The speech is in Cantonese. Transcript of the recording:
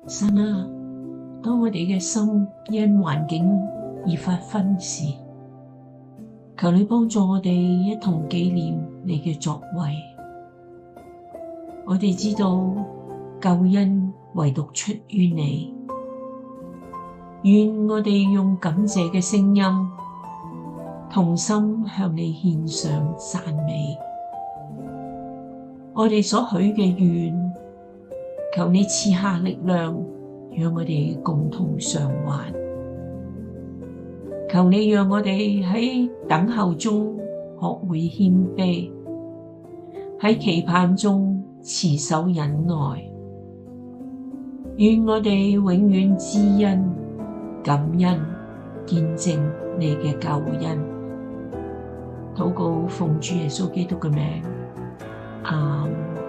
神啊，當我哋嘅心因環境而發昏時，求你幫助我哋一同紀念你嘅作為。我哋知道救恩唯獨出於你，願我哋用感謝嘅聲音，同心向你獻上讚美。我哋所許嘅願，求你賜下力量，讓我哋共同償還。求你讓我哋喺等候中學會謙卑，喺期盼中持守忍耐。願我哋永遠知恩、感恩，見證你嘅救恩。禱告奉主耶穌基督嘅名，阿們。